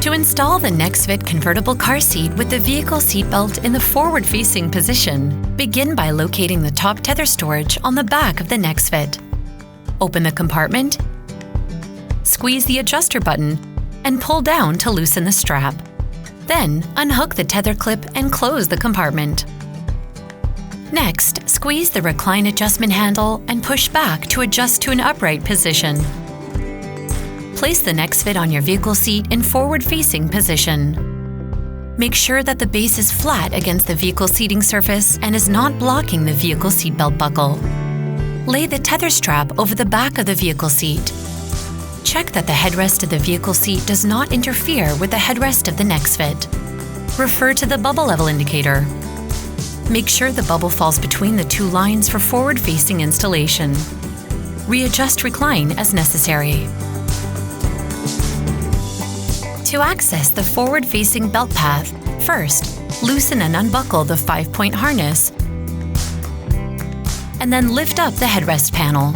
To install the NexFit convertible car seat with the vehicle seatbelt in the forward-facing position, begin by locating the top tether storage on the back of the NexFit. Open the compartment, squeeze the adjuster button, and pull down to loosen the strap. Then, unhook the tether clip and close the compartment. Next, squeeze the recline adjustment handle and push back to adjust to an upright position. Place the NexFit on your vehicle seat in forward-facing position. Make sure that the base is flat against the vehicle seating surface and is not blocking the vehicle seatbelt buckle. Lay the tether strap over the back of the vehicle seat. Check that the headrest of the vehicle seat does not interfere with the headrest of the NexFit. Refer to the bubble level indicator. Make sure the bubble falls between the two lines for forward-facing installation. Readjust recline as necessary. To access the forward-facing belt path, first, loosen and unbuckle the 5-point harness, and then lift up the headrest panel.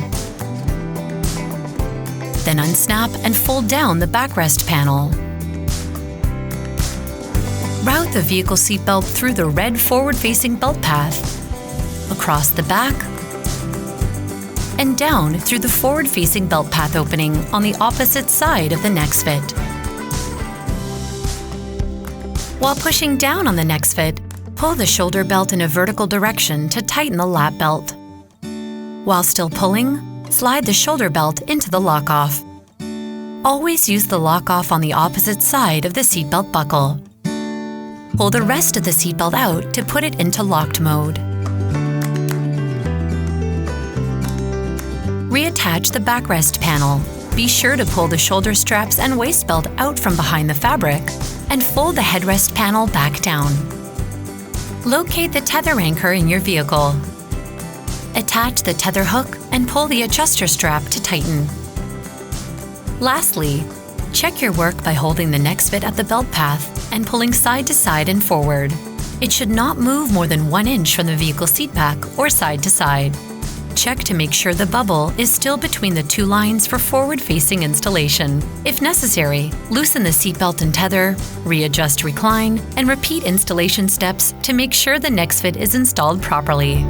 Then unsnap and fold down the backrest panel. Route the vehicle seatbelt through the red forward-facing belt path, across the back, and down through the forward-facing belt path opening on the opposite side of the NexFit. While pushing down on the NexFit, pull the shoulder belt in a vertical direction to tighten the lap belt. While still pulling, slide the shoulder belt into the lock-off. Always use the lock-off on the opposite side of the seatbelt buckle. Pull the rest of the seatbelt out to put it into locked mode. Reattach the backrest panel. Be sure to pull the shoulder straps and waist belt out from behind the fabric and fold the headrest panel back down. Locate the tether anchor in your vehicle. Attach the tether hook and pull the adjuster strap to tighten. Lastly, check your work by holding the NexFit at the belt path and pulling side to side and forward. It should not move more than 1 inch from the vehicle seat back or side to side. Check to make sure the bubble is still between the two lines for forward-facing installation. If necessary, loosen the seatbelt and tether, readjust recline, and repeat installation steps to make sure the NexFit is installed properly.